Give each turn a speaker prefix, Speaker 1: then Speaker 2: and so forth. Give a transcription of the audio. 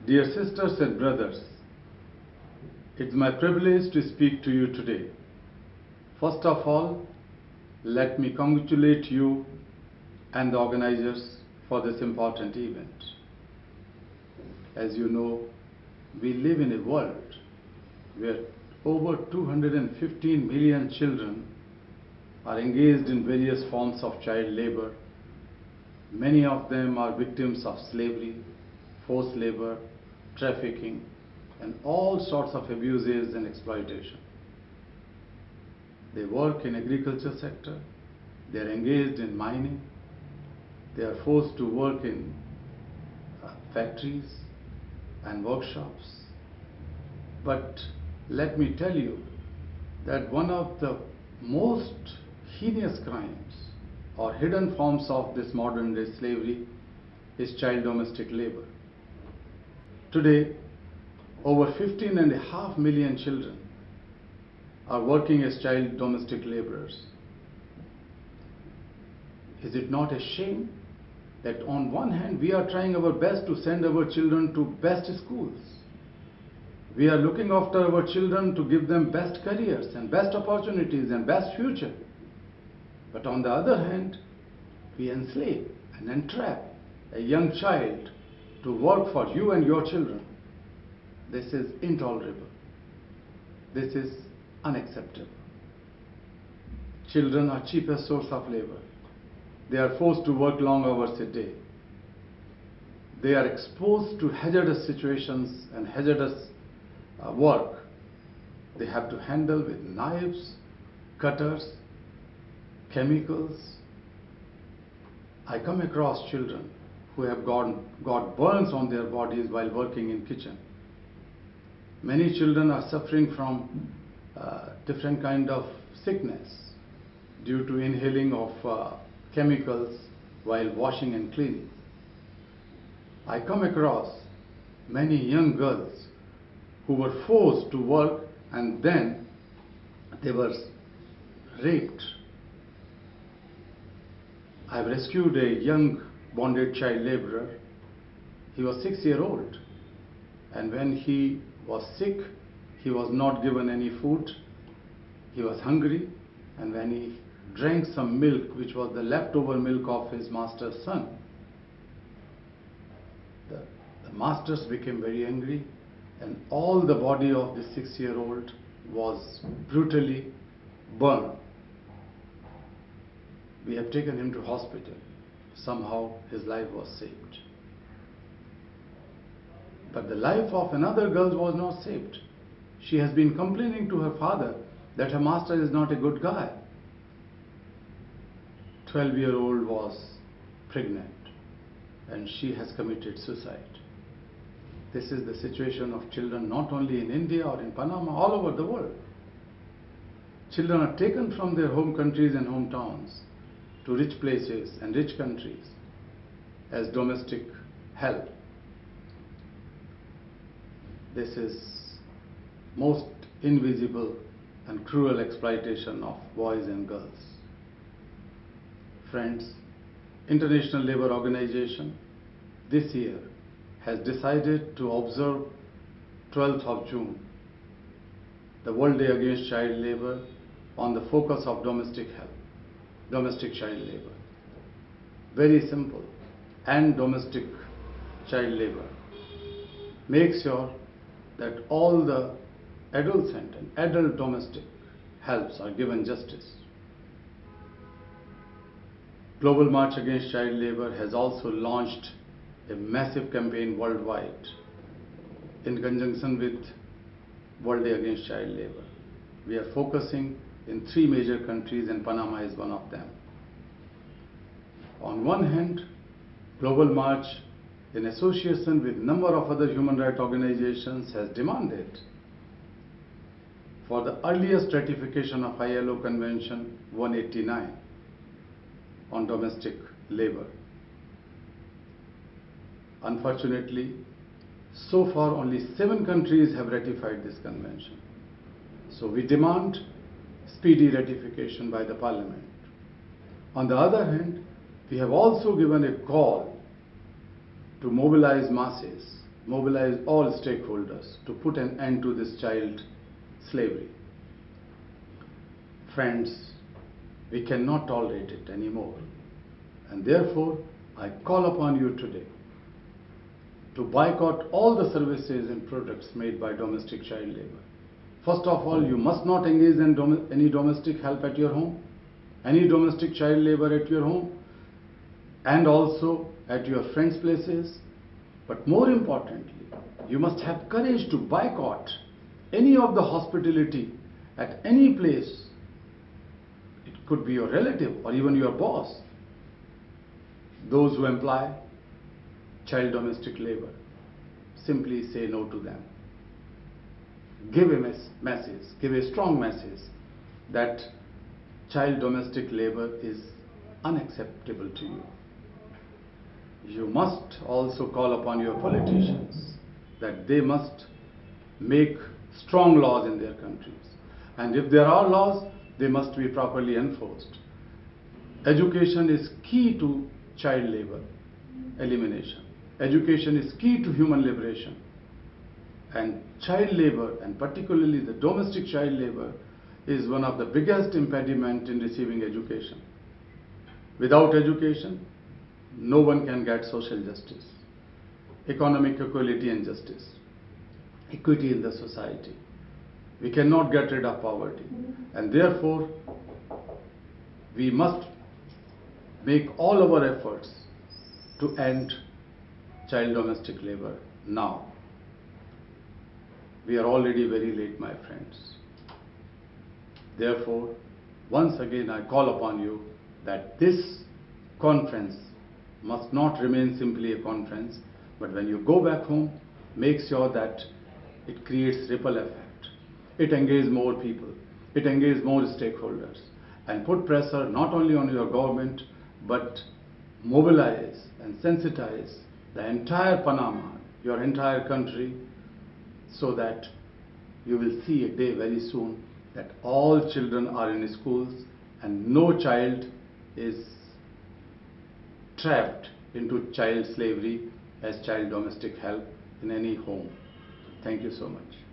Speaker 1: Dear sisters and brothers, it's my privilege to speak to you today. First of all, let me congratulate you and the organizers for this important event. As you know, we live in a world where over 215 million children are engaged in various forms of child labor. Many of them are victims of slavery, forced labor, trafficking, and all sorts of abuses and exploitation. They work in agriculture sector, they are engaged in mining, they are forced to work in factories and workshops. But let me tell you that one of the most heinous crimes or hidden forms of this modern day slavery is child domestic labor. Today, over 15.5 million children are working as child domestic laborers. Is it not a shame that on one hand we are trying our best to send our children to best schools? We are looking after our children to give them best careers and best opportunities and best future. But on the other hand, we enslave and entrap a young child to work for you and your children. This is intolerable. This is unacceptable. Children are cheapest source of labor. They are forced to work long hours a day. They are exposed to hazardous situations and hazardous work. They have to handle with knives, cutters, chemicals. I come across children who have got burns on their bodies while working in kitchen. Many children are suffering from different kind of sickness due to inhaling of chemicals while washing and cleaning. I come across many young girls who were forced to work and then they were raped. I've rescued a young bonded child laborer. He was 6 years old, and when he was sick, he was not given any food. He was hungry, and when he drank some milk, which was the leftover milk of his master's son, the masters became very angry, and all the body of the 6-year-old was brutally burned. We have taken him to hospital. Somehow his life was saved. But the life of another girl was not saved. She has been complaining to her father that her master is not a good guy. 12-year-old was pregnant and she has committed suicide. This is the situation of children not only in India or in Panama, all over the world. Children are taken from their home countries and hometowns to rich places and rich countries as domestic help. This is most invisible and cruel exploitation of boys and girls. Friends, International Labour Organization this year has decided to observe 12th of June, the World Day Against Child Labour, on the focus of domestic help, domestic child labour. Very simple. And domestic child labour. Make sure that all the adolescent and adult domestic helps are given justice. Global March Against Child Labour has also launched a massive campaign worldwide in conjunction with World Day Against Child Labour. We are focusing in 3 major countries and Panama is one of them. On one hand, Global March, in association with a number of other human rights organizations, has demanded for the earliest ratification of ILO Convention 189 on domestic labor. Unfortunately, so far only 7 countries have ratified this convention. So we demand speedy ratification by the Parliament. On the other hand, we have also given a call to mobilize masses mobilize all stakeholders to put an end to this child slavery. Friends, we cannot tolerate it anymore, and therefore I call upon you today to boycott all the services and products made by domestic child labor. First of all, you must not engage in any domestic help at your home, any domestic child labor at your home, and also at your friends' places. But more importantly, you must have courage to boycott any of the hospitality at any place. It could be your relative or even your boss. Those who employ child domestic labor, simply say no to them. Give a message, give a strong message that child domestic labor is unacceptable to you. You must also call upon your politicians that they must make strong laws in their countries. And if there are laws, they must be properly enforced. Education is key to child labor elimination. Education is key to human liberation. And child labor, and particularly the domestic child labor, is one of the biggest impediments in receiving education. Without education, no one can get social justice, economic equality and justice, equity in the society. We cannot get rid of poverty, and therefore we must make all of our efforts to end child domestic labor now. We are already very late, my friends. Therefore, once again I call upon you that this conference must not remain simply a conference, but when you go back home, make sure that it creates ripple effect. It engages more people, it engages more stakeholders, and put pressure not only on your government, but mobilize and sensitize the entire Panama, your entire country, so that you will see a day very soon that all children are in schools and no child is trapped into child slavery as child domestic help in any home. Thank you so much.